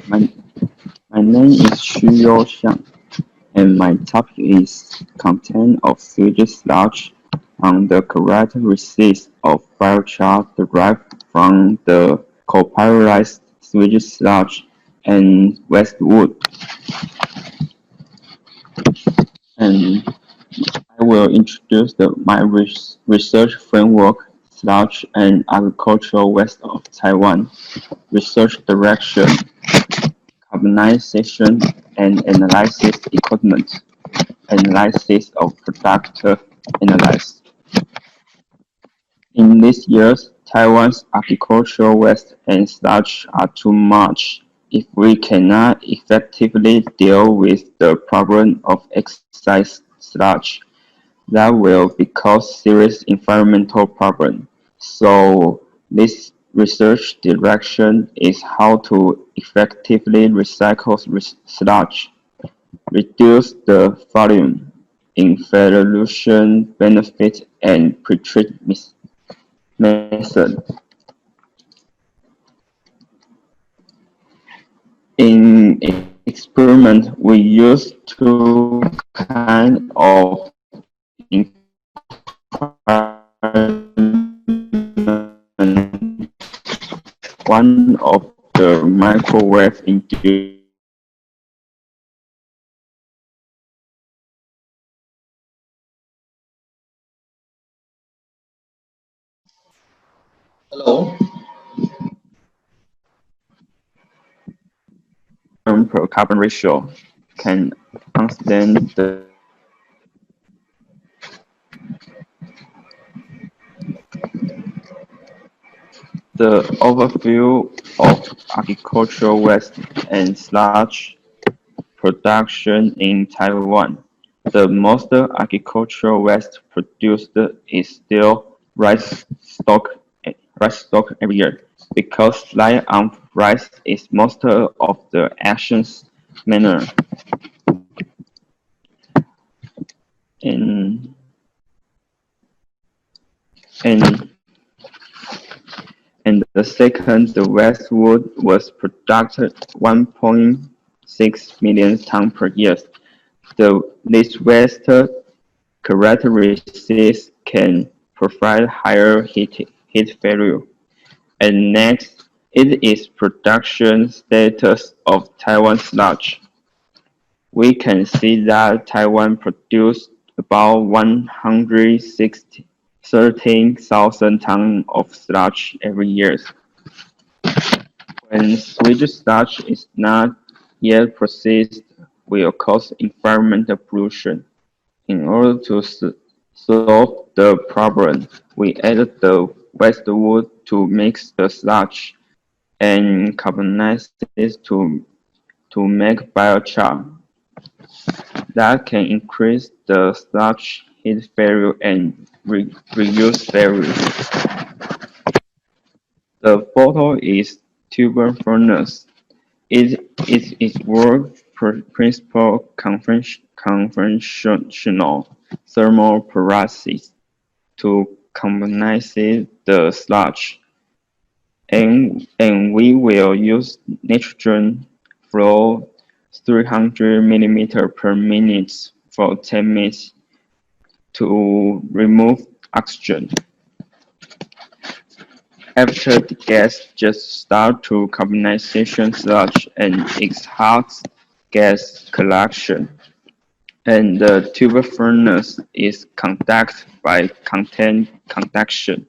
My, my name is Xiang, and my topic is content of sewage sludge on the characteristics of biochar derived from the co-pyrolyzed sewage sludge and waste wood. And I will introduce my research framework, sludge and agricultural waste of Taiwan, research direction, carbonization and analysis equipment, analysis of product analysis. In these years, Taiwan's agricultural waste and sludge are too much. If we cannot effectively deal with the problem of excess sludge, that will cause serious environmental problems. So this research direction is how to effectively recycle sludge, reduce the volume, infiltration benefit, and pretreat method. In experiment, we use two kinds of environment. One of the microwave induced Hello. per carbon ratio can understand the overview of agricultural waste and sludge production in Taiwan. The most agricultural waste produced is still rice stock every year, because relying on rice is most of the action's manner. And, and, and the second, the waste wood was produced 1.6 million tons per year. This waste characteristics can provide higher heat value. And next, it is production status of Taiwan sludge. We can see that Taiwan produced about 113,000 tons of sludge every year. When sewage sludge is not yet processed, will cause environmental pollution. In order to solve the problem, we added the waste wood to mix the sludge and carbonize it to make biochar. That can increase the sludge heat value and reuse value. The photo is tuber furnace. It is work principle conventional thermal process to carbonize the sludge, and we will use nitrogen flow 300 millimeter per minute for 10 minutes to remove oxygen. After the gas just start to carbonization sludge and exhausts gas collection, and the tuber furnace is conducted by conduction.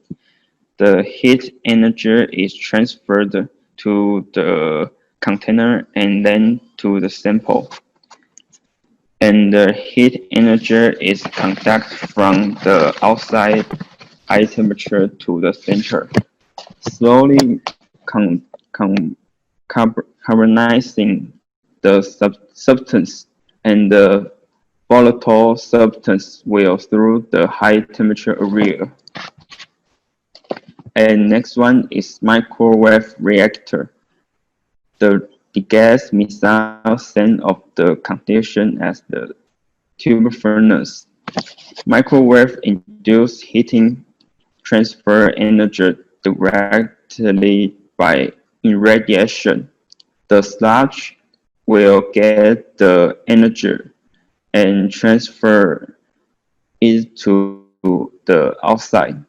The heat energy is transferred to the container and then to the sample. And the heat energy is conducted from the outside high temperature to the center, slowly carbonizing the substance, and the volatile substance will through the high temperature area. And next one is microwave reactor. The gas missile sent of the condition as the tube furnace. Microwave induced heating transfer energy directly by irradiation. The sludge will get the energy and transfer it to the outside.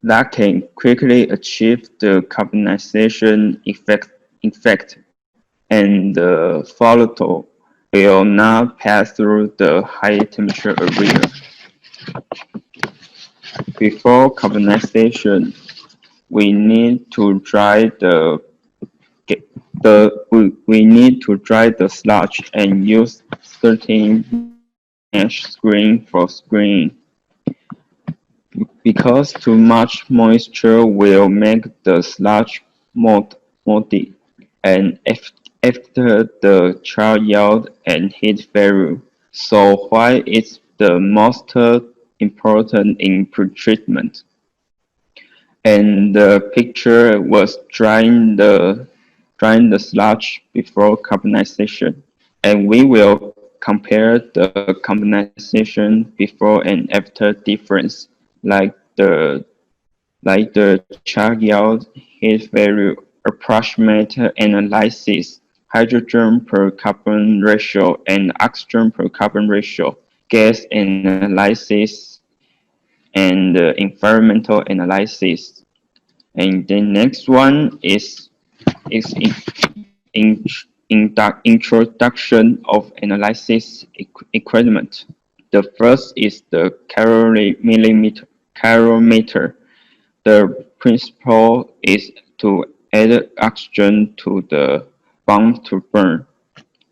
That can quickly achieve the carbonization effect, and the volatile will not pass through the high temperature area. Before carbonization, we need to dry we need to dry the sludge and use 13-mesh screen for screening. Because too much moisture will make the sludge moldy, and after the char yield and heat value. So why it's the most important in pretreatment. And the picture was drying the sludge before carbonization. And we will compare the carbonization before and after difference, like the char yield, heat value, approximate analysis, hydrogen per carbon ratio, and oxygen per carbon ratio, gas analysis, and environmental analysis. And the next one is introduction of analysis equipment. The first is the calorimeter. The principle is to add oxygen to the bomb to burn.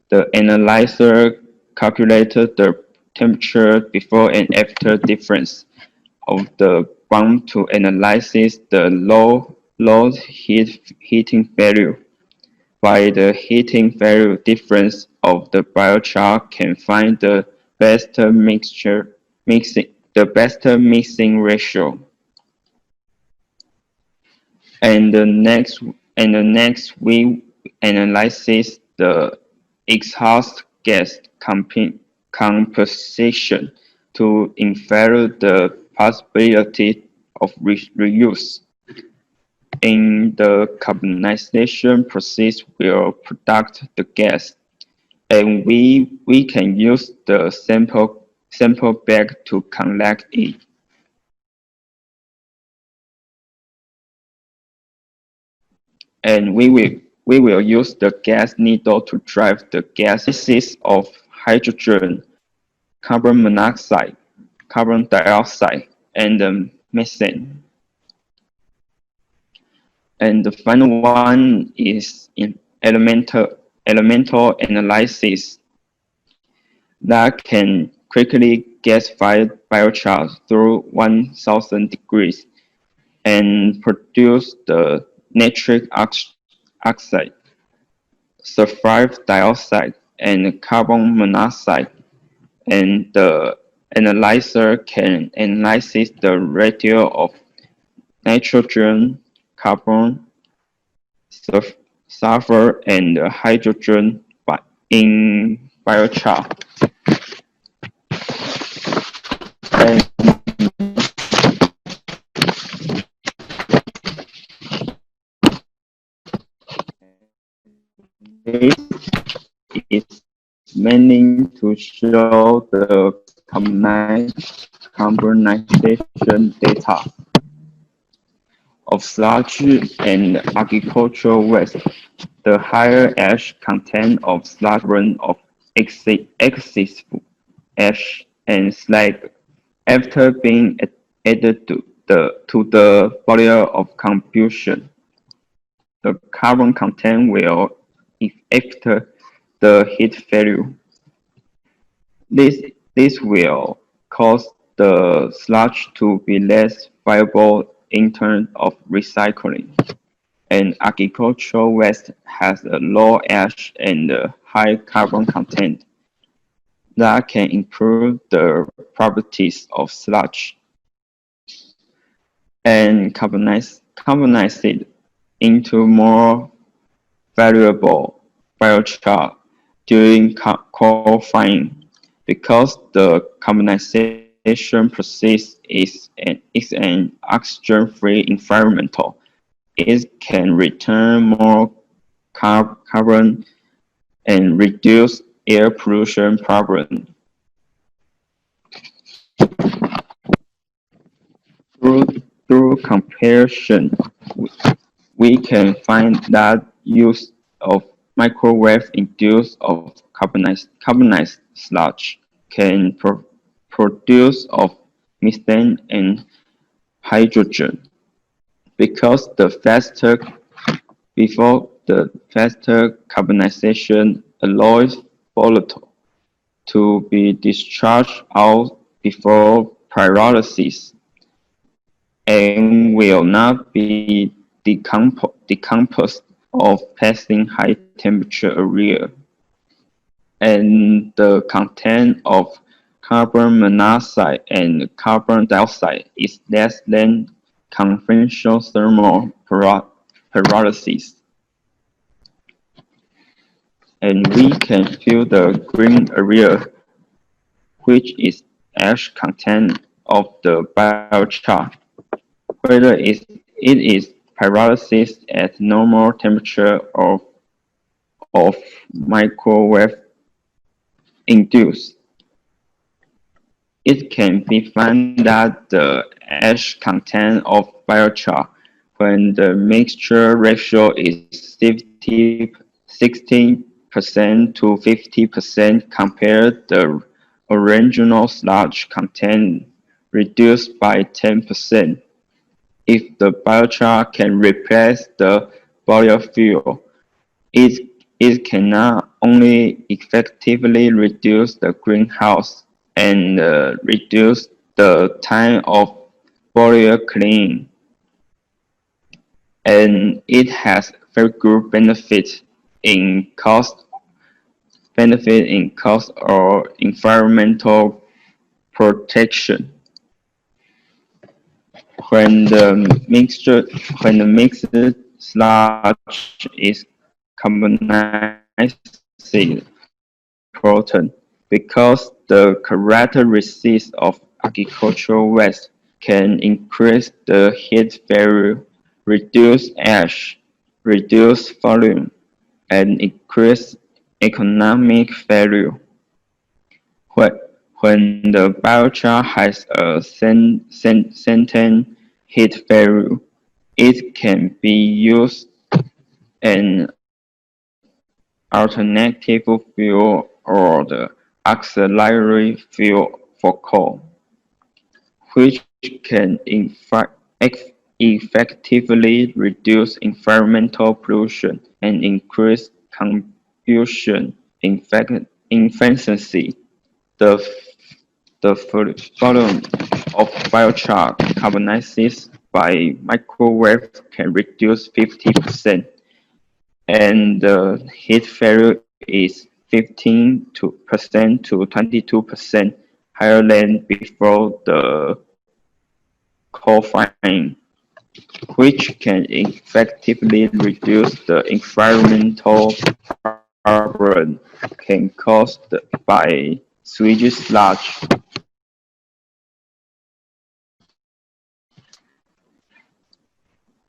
The analyzer calculated the temperature before and after difference of the bomb to analyze the low heating value. By the heating value difference of the biochar can find the best mixing ratio. And the next we analyze the exhaust gas composition to infer the possibility of reuse. In the carbonization process will produce the gas, and we can use the sample bag to collect it. And we will use the gas needle to drive the gases of hydrogen, carbon monoxide, carbon dioxide, and methane. And the final one is in elemental analysis that can quickly gasify biochar through 1000 degrees and produce the nitric oxide, sulfur dioxide, and carbon monoxide. And the analyzer can analyze the ratio of nitrogen, carbon, sulfur, and hydrogen in biochar. And this is meaning to show the carbonization data of sludge and agricultural waste. The higher ash content of sludge run of excessive ash and slag after being added to the boiler of combustion. The carbon content will after the heat value. This will cause the sludge to be less viable in terms of recycling. And agricultural waste has a low ash and high carbon content that can improve the properties of sludge and carbonize it into more valuable biochar during qualifying. Because the carbonization process is an oxygen-free environment. It can return more carbon and reduce air pollution problem. Through, through comparison, we can find that use of microwave-induced of carbonized sludge can produce of methane and hydrogen because the faster carbonization allows volatile to be discharged out before pyrolysis and will not be decomposed of passing high temperature area. And the content of carbon monoxide and carbon dioxide is less than conventional thermal pyrolysis. And we can feel the green area, which is ash content of the biochar, whether it is pyrolysis at normal temperature or of microwave induced. It can be found that the ash content of biochar, when the mixture ratio is 16% to 50% compared the original sludge content reduced by 10%. If the biochar can replace the biofuel, it can not only effectively reduce the greenhouse and reduce the time of boiler cleaning, and it has very good benefit in cost or environmental protection. When the mixed sludge is carbonized, important because the characteristics of agricultural waste can increase the heat value, reduce ash, reduce volume, and increase economic value. When the biochar has a certain heat value, it can be used an alternative fuel or the auxiliary fuel for coal, which can effectively reduce environmental pollution and increase combustion efficiency. The, the volume of biochar carbonized by microwave can reduce 50%, and the heat value is 15% to 22% higher than before the coal firing, which can effectively reduce the environmental carbon can caused by sewage sludge.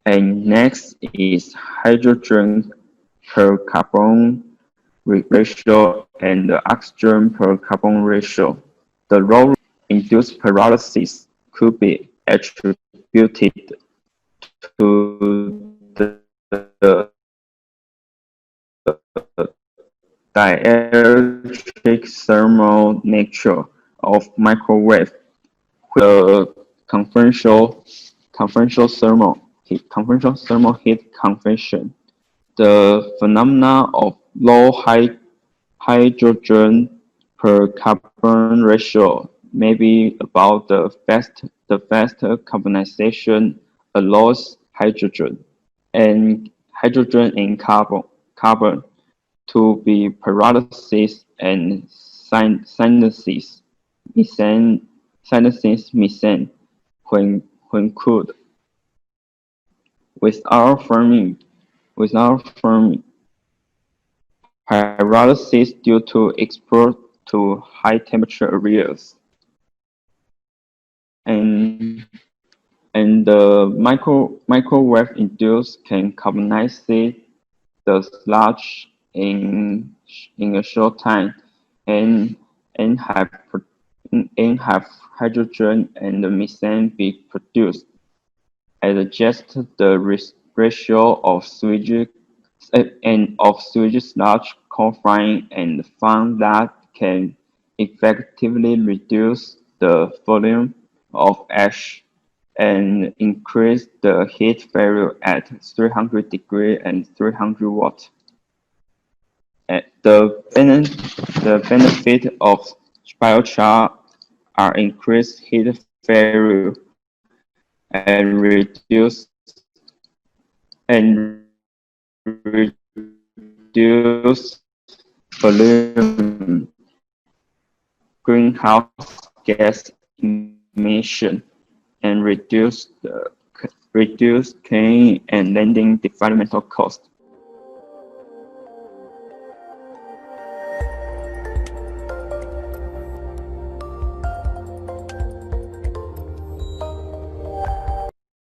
And next is hydrogen per carbon ratio and the oxygen per carbon ratio. The role induced pyrolysis could be attributed to the dielectric thermal nature of microwave, the conventional thermal heat convection. The phenomena of low hydrogen per carbon ratio may be about the faster carbonization allows hydrogen and carbon to be pyrolysis and synthesis methane when cooled. Without farming, pyrolysis due to export to high temperature areas. and and the microwave induced can carbonize the sludge in a short time, and and have and have hydrogen and methane be produced. Adjust the ratio of sewage sludge confined and found that can effectively reduce the volume of ash and increase the heat value at 300 degrees and 300 watts. The benefit of biochar are increased heat value and reduce volume greenhouse gas emission and reduce cleaning and landing developmental cost.